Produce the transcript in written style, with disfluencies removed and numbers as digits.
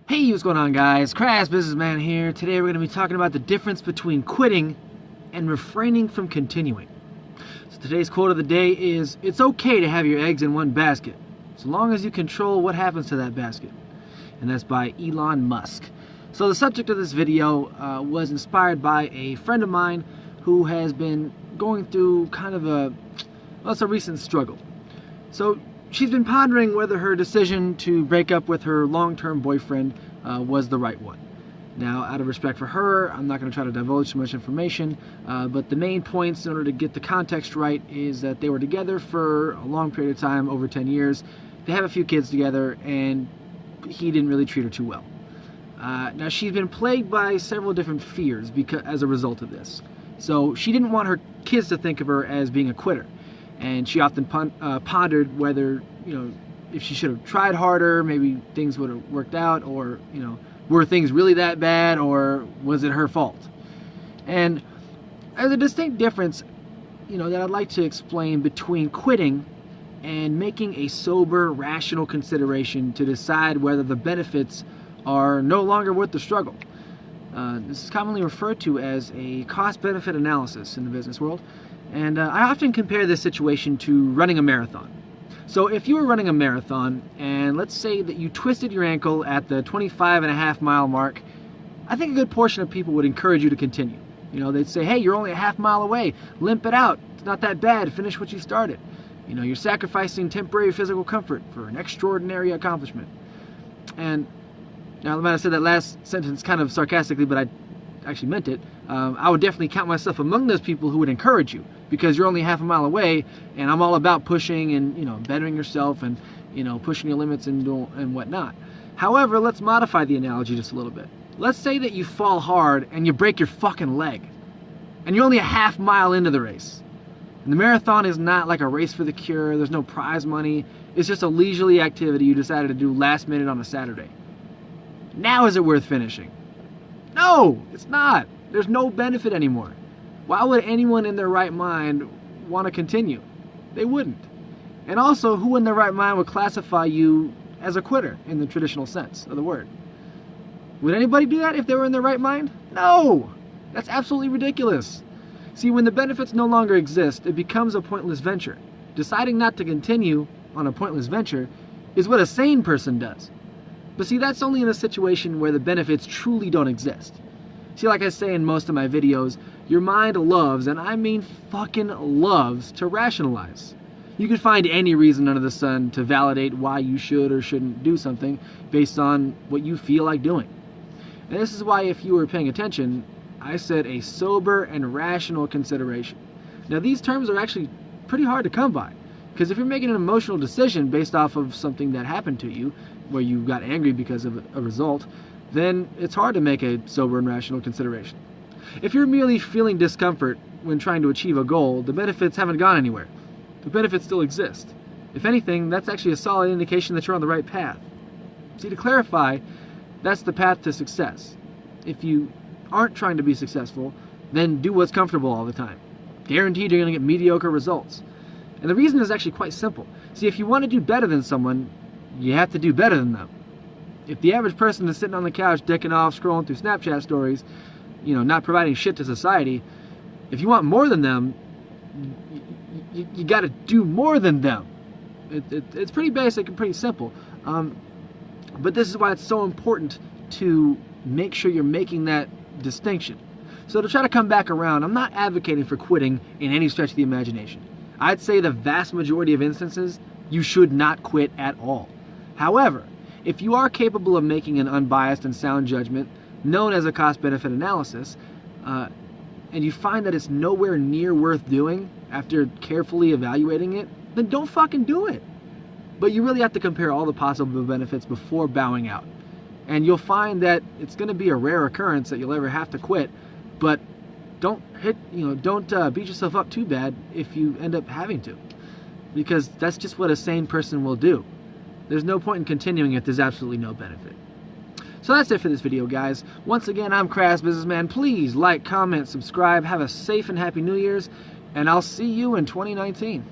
Hey, what's going on, guys? Crass Businessman here. Today we're going to be talking about the difference between quitting and refraining from continuing. So today's quote of the day is, "It's okay to have your eggs in one basket, so long as you control what happens to that basket." And that's by Elon Musk. So the subject of this video was inspired by a friend of mine who has been going through kind of a recent struggle. So she's been pondering whether her decision to break up with her long-term boyfriend was the right one. Now, out of respect for her, I'm not going to try to divulge too much information, but the main points in order to get the context right is that they were together for a long period of time, over 10 years. They have a few kids together, and he didn't really treat her too well. Now, she's been plagued by several different fears as a result of this. So she didn't want her kids to think of her as being a quitter. And she often pondered whether, if she should have tried harder, maybe things would have worked out, or, were things really that bad, or was it her fault? And there's a distinct difference, that I'd like to explain between quitting and making a sober, rational consideration to decide whether the benefits are no longer worth the struggle. This is commonly referred to as a cost-benefit analysis in the business world. And I often compare this situation to running a marathon. So if you were running a marathon, and let's say that you twisted your ankle at the 25.5-mile mark, I think a good portion of people would encourage you to continue. They'd say, hey, you're only a half mile away. Limp it out. It's not that bad. Finish what you started. You're sacrificing temporary physical comfort for an extraordinary accomplishment. And now, I might have said that last sentence kind of sarcastically, but I actually meant it. I would definitely count myself among those people who would encourage you, because you're only half a mile away, and I'm all about pushing and bettering yourself and pushing your limits and whatnot. However, let's modify the analogy just a little bit. Let's say that you fall hard and you break your fucking leg, and you're only a half mile into the race. And the marathon is not like a race for the cure. There's no prize money. It's just a leisurely activity you decided to do last minute on a Saturday. Now is it worth finishing? No, it's not. There's no benefit anymore. Why would anyone in their right mind want to continue? They wouldn't. And also, who in their right mind would classify you as a quitter in the traditional sense of the word? Would anybody do that if they were in their right mind? No! That's absolutely ridiculous. See, when the benefits no longer exist, it becomes a pointless venture. Deciding not to continue on a pointless venture is what a sane person does. But see, that's only in a situation where the benefits truly don't exist. See, like I say in most of my videos, your mind loves, and I mean fucking loves, to rationalize. You could find any reason under the sun to validate why you should or shouldn't do something based on what you feel like doing. And this is why, if you were paying attention, I said a sober and rational consideration. Now, these terms are actually pretty hard to come by, because if you're making an emotional decision based off of something that happened to you, where you got angry because of a result, then it's hard to make a sober and rational consideration. If you're merely feeling discomfort when trying to achieve a goal, the benefits haven't gone anywhere. The benefits still exist. If anything, that's actually a solid indication that you're on the right path. See, to clarify, that's the path to success. If you aren't trying to be successful, then do what's comfortable all the time. Guaranteed you're going to get mediocre results. And the reason is actually quite simple. See, if you want to do better than someone, you have to do better than them. If the average person is sitting on the couch decking off, scrolling through Snapchat stories, not providing shit to society, if you want more than them, you got to do more than them. It's pretty basic and pretty simple. But this is why it's so important to make sure you're making that distinction. So to try to come back around, I'm not advocating for quitting in any stretch of the imagination. I'd say the vast majority of instances, you should not quit at all. However, if you are capable of making an unbiased and sound judgment, known as a cost-benefit analysis, and you find that it's nowhere near worth doing after carefully evaluating it, then don't fucking do it. But you really have to compare all the possible benefits before bowing out. And you'll find that it's going to be a rare occurrence that you'll ever have to quit, but don't beat yourself up too bad if you end up having to, because that's just what a sane person will do. There's no point in continuing if there's absolutely no benefit. So that's it for this video, guys. Once again, I'm Crass Businessman. Please like, comment, subscribe. Have a safe and happy New Year's, and I'll see you in 2019.